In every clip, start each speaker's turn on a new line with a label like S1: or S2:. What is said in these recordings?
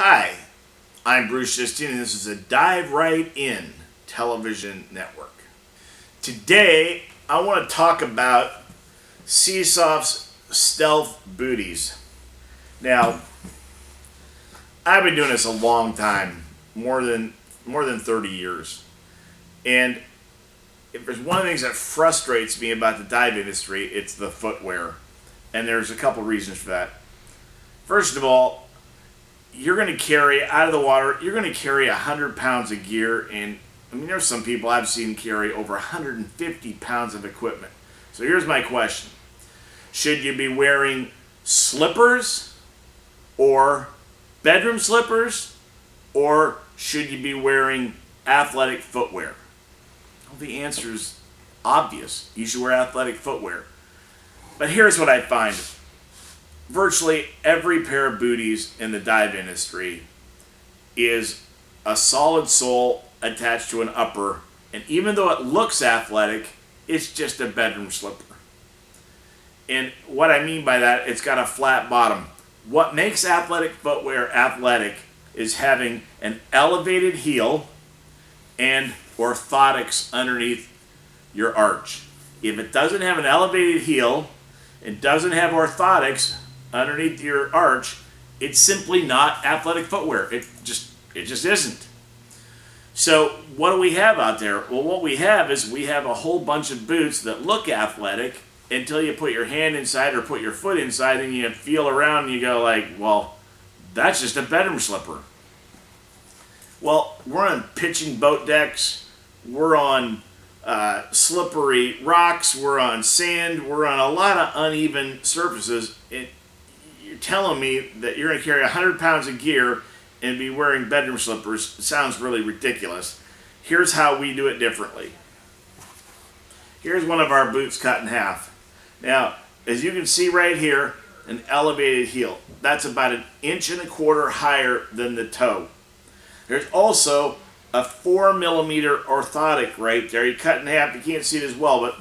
S1: Hi, I'm Bruce Justine, and this is a Dive Right In television network. Today, I want to talk about Seasoft's stealth booties. Now, I've been doing this a long time, more than 30 years. And if there's one of the things that frustrates me about the dive industry, it's the footwear. And there's a couple reasons for that. First of all, you're going to carry out of the water, you're going to carry 100 pounds of gear, and I mean, there's some people I've seen carry over 150 pounds of equipment. So here's my question. Should you be wearing slippers or bedroom slippers, or should you be wearing athletic footwear? Well, the answer is obvious. You should wear athletic footwear. But here's what I find. Virtually every pair of booties in the dive industry is a solid sole attached to an upper, and even though it looks athletic, it's just a bedroom slipper. And what I mean by that, it's got a flat bottom. What makes athletic footwear athletic is having an elevated heel and orthotics underneath your arch. If it doesn't have an elevated heel and doesn't have orthotics underneath your arch, it's simply not athletic footwear. It just isn't. So what do we have out there? Well, what we have is we have a whole bunch of boots that look athletic until you put your hand inside or put your foot inside and you feel around and you go like, well, that's just a bedroom slipper. Well, we're on pitching boat decks, we're on slippery rocks, we're on sand, we're on a lot of uneven surfaces. You're telling me that you're going to carry 100 pounds of gear and be wearing bedroom slippers. It sounds really ridiculous. Here's how we do it differently. Here's one of our boots cut in half. Now, as you can see right here, an elevated heel. That's about 1.25 inches higher than the toe. There's also a 4mm orthotic right there. You cut in half, you can't see it as well, but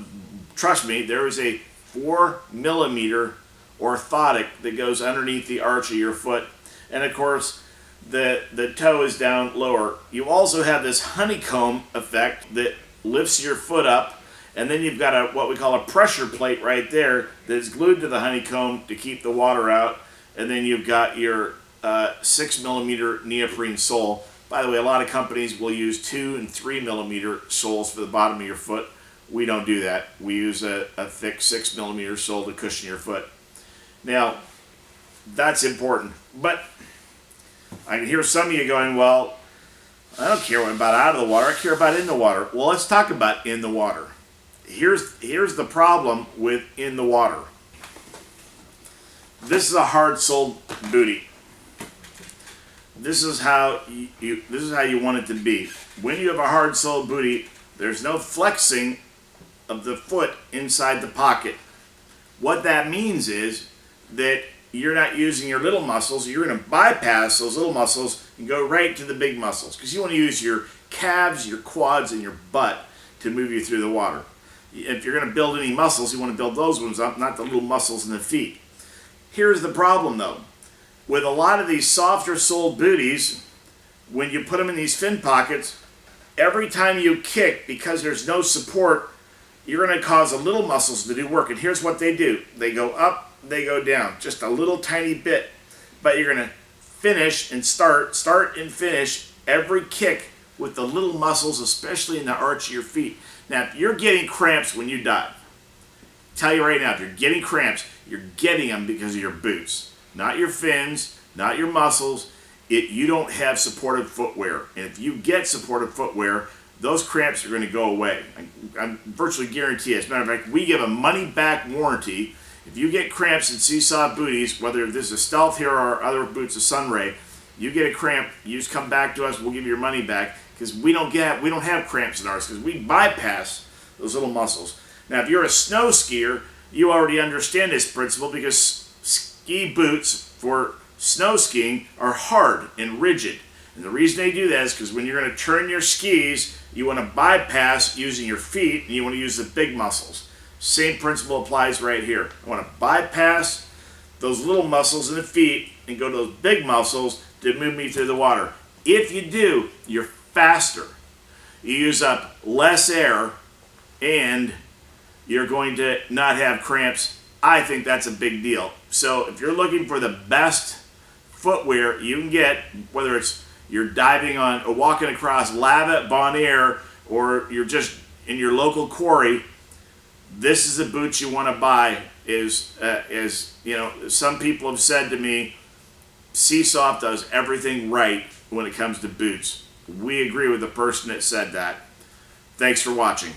S1: trust me, there is a 4mm orthotic that goes underneath the arch of your foot. And of course, the toe is down lower. You also have this honeycomb effect that lifts your foot up, and then you've got what we call a pressure plate right there that is glued to the honeycomb to keep the water out. And then you've got your 6mm neoprene sole. By the way, a lot of companies will use 2 and 3mm soles for the bottom of your foot. We don't do that. We use a thick 6mm sole to cushion your foot. Now, that's important. But I can hear some of you going, well, I don't care about out of the water. I care about in the water. Well, let's talk about in the water. Here's the problem with in the water. This is a hard-soled booty. This is how you want it to be. When you have a hard-soled booty, there's no flexing of the foot inside the pocket. What that means is that you're not using your little muscles. You're going to bypass those little muscles and go right to the big muscles, because you want to use your calves, your quads, and your butt to move you through the water. If you're going to build any muscles, you want to build those ones up, not the little muscles in the feet. Here's the problem, though. With a lot of these softer soled booties, when you put them in these fin pockets, every time you kick, because there's no support, you're going to cause the little muscles to do work. And here's what they do. They go up, they go down, just a little tiny bit. But you're going to finish and start and finish every kick with the little muscles, especially in the arch of your feet. Now, if you're getting cramps when you dive, I'll tell you right now, if you're getting cramps, you're getting them because of your boots. Not your fins, not your muscles. You don't have supportive footwear. And if you get supportive footwear, those cramps are going to go away. I'm virtually guarantee it. As a matter of fact, we give a money-back warranty. If you get cramps in Seasoft booties, whether this is Stealth here or other boots of Sunray, you get a cramp, you just come back to us, we'll give you your money back, because we don't have cramps in ours, because we bypass those little muscles. Now, if you're a snow skier, you already understand this principle, because ski boots for snow skiing are hard and rigid. And the reason they do that is because when you're going to turn your skis, you want to bypass using your feet, and you want to use the big muscles. Same principle applies right here. I want to bypass those little muscles in the feet and go to those big muscles to move me through the water. If you do, you're faster. You use up less air, and you're going to not have cramps. I think that's a big deal. So if you're looking for the best footwear you can get, whether it's you're diving on or walking across lava at Bon Air, or you're just in your local quarry, this is the boots you want to buy. Is you know, some people have said to me, Seasoft does everything right when it comes to boots. We agree with the person that said that. Thanks for watching.